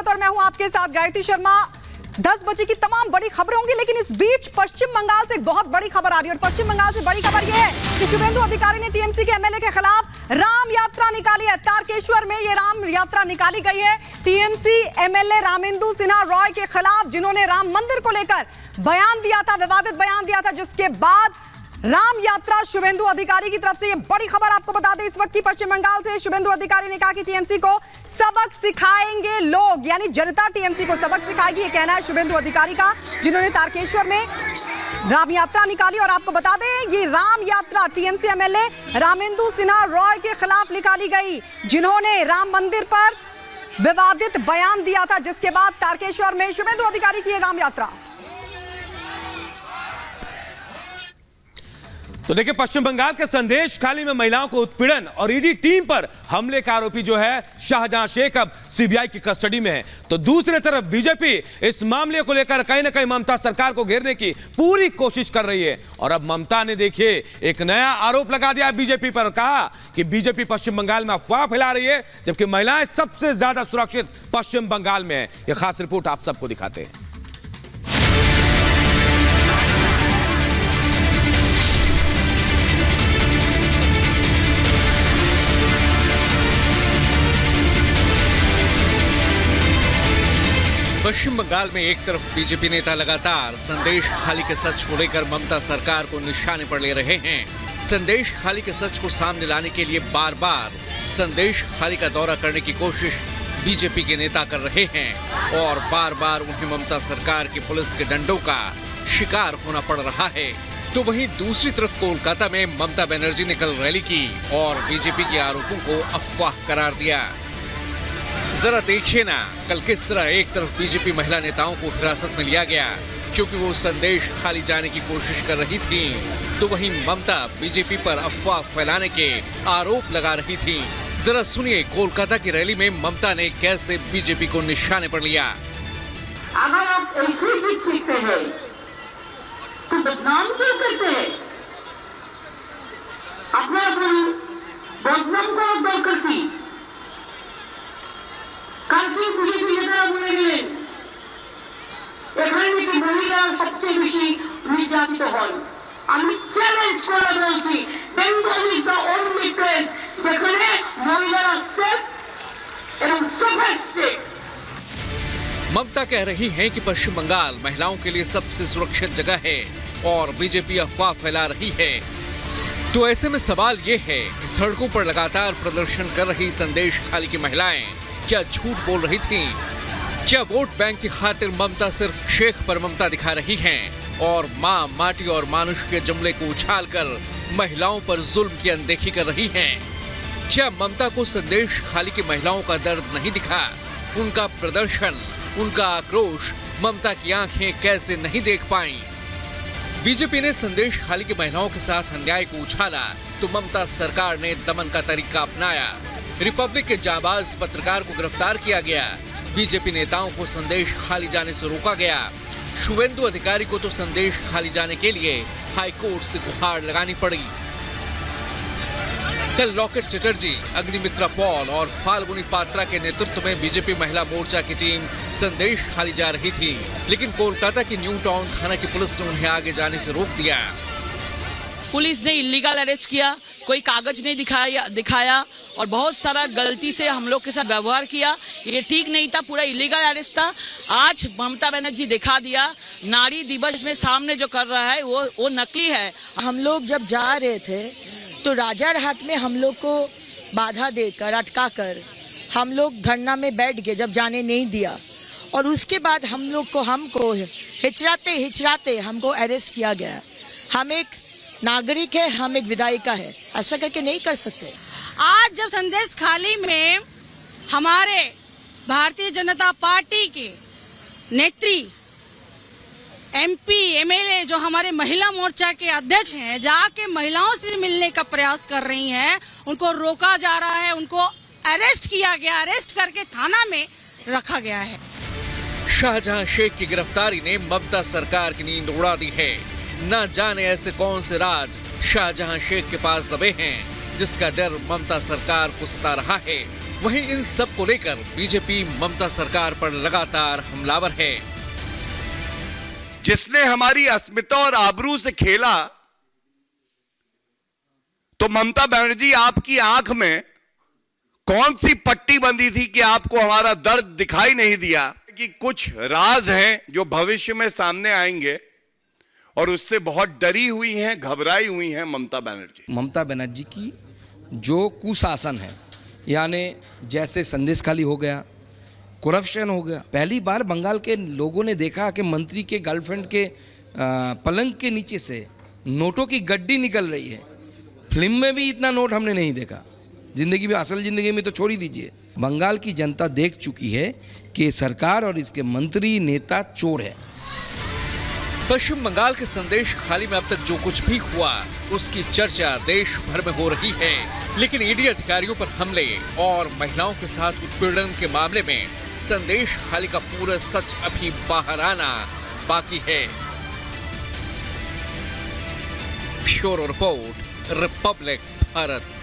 और मैं हूं आपके साथ गायत्री शर्मा। 10 बजे की तमाम बड़ी खबरें होंगी, लेकिन इस बीच पश्चिम बंगाल से एक बहुत बड़ी खबर आ रही है और पश्चिम बंगाल से बड़ी खबर यह है कि शुभेंदु अधिकारी ने टीएमसी के एमएलए के खिलाफ राम यात्रा निकाली है। तारकेश्वर में यह राम यात्रा निकाली गई है टीएमसी एमएलए रामेंदु सिन्हा रॉय के खिलाफ, जिन्होंने राम मंदिर को लेकर बयान दिया था, विवादित बयान दिया था, जिसके बाद राम यात्रा शुभेंदु अधिकारी की तरफ से। ये बड़ी खबर आपको बता दें इस वक्त की पश्चिम बंगाल से। शुभेंदु अधिकारी ने कहा कि टीएमसी को सबक सिखाएंगे लोग, यानी जनता टीएमसी को सबक सिखाएगी, ये कहना है शुभेंदु अधिकारी का, जिन्होंने तारकेश्वर में राम यात्रा निकाली। और आपको बता दें ये राम यात्रा टीएमसी एमएलए रामेंदु सिन्हा रॉय के खिलाफ निकाली गई, जिन्होंने राम मंदिर पर विवादित बयान दिया था, जिसके बाद तारकेश्वर में शुभेंदु अधिकारी की राम यात्रा। तो देखिए, पश्चिम बंगाल के संदेश खाली में महिलाओं को उत्पीड़न और ईडी टीम पर हमले का आरोपी जो है शाहजहां शेख अब सीबीआई की कस्टडी में है। तो दूसरी तरफ बीजेपी इस मामले को लेकर कहीं ना कहीं ममता सरकार को घेरने की पूरी कोशिश कर रही है। और अब ममता ने देखिए एक नया आरोप लगा दिया बीजेपी पर, कहा कि बीजेपी पश्चिम बंगाल में अफवाह फैला रही है, जबकि महिलाएं सबसे ज्यादा सुरक्षित पश्चिम बंगाल में है। यह खास रिपोर्ट आप सबको दिखाते हैं। पश्चिम बंगाल में एक तरफ बीजेपी नेता लगातार संदेश खाली के सच को लेकर ममता सरकार को निशाने पर ले रहे हैं। संदेश खाली के सच को सामने लाने के लिए बार बार संदेश खाली का दौरा करने की कोशिश बीजेपी के नेता कर रहे हैं और बार बार उन्हें ममता सरकार की पुलिस के डंडों का शिकार होना पड़ रहा है। तो वहीं दूसरी तरफ कोलकाता में ममता बनर्जी ने कल रैली की और बीजेपी के आरोपों को अफवाह करार दिया। जरा देखिए ना, कल किस तरह एक तरफ बीजेपी महिला नेताओं को हिरासत में लिया गया क्योंकि वो संदेश खाली जाने की कोशिश कर रही थी, तो वहीं ममता बीजेपी पर अफवाह फैलाने के आरोप लगा रही थी। जरा सुनिए कोलकाता की रैली में ममता ने कैसे बीजेपी को निशाने पर लिया। अगर आप ऐसे जीत सकते हैं तो बदनाम क्यों करते हैं? अपना बदनाम को दरकार की কালকে বিজেপি নেতারা বলে গেলেন এখানে নাকি মহিলারা সবচেয়ে বেশি নির্যাতিত হন। আমি চ্যালেঞ্জ করে বলছি Bengal is the only place যেখানে মহিলারা সেফ এবং সোফিস্টিকেটেড। ममता कह रही हैं कि पश्चिम बंगाल महिलाओं के लिए सबसे सुरक्षित जगह है और बीजेपी अफवाह फैला रही है। तो ऐसे में सवाल ये है कि सड़कों पर लगातार प्रदर्शन कर रही संदेश खाली की महिलाएं क्या झूठ बोल रही थी? क्या वोट बैंक की खातिर ममता सिर्फ शेख पर ममता दिखा रही हैं और माँ, माटी और मानुष के जुमले को उछालकर महिलाओं पर जुल्म की अनदेखी कर रही हैं? क्या ममता को संदेश खाली की महिलाओं का दर्द नहीं दिखा? उनका प्रदर्शन, उनका आक्रोश ममता की आंखें कैसे नहीं देख पाई? बीजेपी ने संदेश खाली की महिलाओं के साथ अन्याय को उछाला तो ममता सरकार ने दमन का तरीका अपनाया। रिपब्लिक के जाबाज पत्रकार को गिरफ्तार किया गया। बीजेपी नेताओं को संदेश खाली जाने से रोका गया। शुभेंदु अधिकारी को तो संदेश खाली जाने के लिए हाईकोर्ट से गुहार लगानी पड़ी। कल लॉकेट चटर्जी, अग्निमित्रा पॉल और फाल्गुनी पात्रा के नेतृत्व में बीजेपी महिला मोर्चा की टीम संदेश खाली जा रही थी, लेकिन कोलकाता की न्यू टाउन थाना की पुलिस ने उन्हें आगे जाने से रोक दिया। पुलिस ने इलीगल अरेस्ट किया, कोई कागज नहीं दिखाया और बहुत सारा गलती से हम लोग के साथ व्यवहार किया। ये ठीक नहीं था, पूरा इलीगल अरेस्ट था। आज ममता बनर्जी दिखा दिया नारी दिवस में सामने जो कर रहा है वो नकली है। हम लोग जब जा रहे थे तो राजारहाट में हम लोग को बाधा देकर अटका कर हम लोग धरना में बैठ गए, जब जाने नहीं दिया। और उसके बाद हमको हिचराते हमको अरेस्ट किया गया। हम एक नागरिक है, हम एक विधायिका है, ऐसा करके नहीं कर सकते। आज जब संदेश खाली में हमारे भारतीय जनता पार्टी के नेत्री एमपी एमएलए जो हमारे महिला मोर्चा के अध्यक्ष हैं, जाके महिलाओं से मिलने का प्रयास कर रही हैं, उनको रोका जा रहा है, उनको अरेस्ट किया गया, अरेस्ट करके थाना में रखा गया है। शाहजहां शेख की गिरफ्तारी ने ममता सरकार की नींद उड़ा दी है। न जाने ऐसे कौन से राज शाहजहां शेख के पास दबे हैं जिसका डर ममता सरकार को सता रहा है। वहीं इन सब को लेकर बीजेपी ममता सरकार पर लगातार हमलावर है। जिसने हमारी अस्मिता और आबरू से खेला, तो ममता बनर्जी आपकी आंख में कौन सी पट्टी बंधी थी कि आपको हमारा दर्द दिखाई नहीं दिया? कि कुछ राज हैं जो भविष्य में सामने आएंगे और उससे बहुत डरी हुई हैं, घबराई हुई हैं ममता बनर्जी। ममता बनर्जी की जो कुशासन है, यानी जैसे संदेश खाली हो गया, करप्शन हो गया। पहली बार बंगाल के लोगों ने देखा कि मंत्री के गर्लफ्रेंड के पलंग के नीचे से नोटों की गड्डी निकल रही है। फिल्म में भी इतना नोट हमने नहीं देखा, जिंदगी में, असल जिंदगी में तो छोड़ ही दीजिए। बंगाल की जनता देख चुकी है कि सरकार और इसके मंत्री नेता चोर है। पश्चिम बंगाल के संदेश खाली में अब तक जो कुछ भी हुआ उसकी चर्चा देश भर में हो रही है, लेकिन ईडी अधिकारियों पर हमले और महिलाओं के साथ उत्पीड़न के मामले में संदेश खाली का पूरा सच अभी बाहर आना बाकी है। Bureau report, Republic Bharat.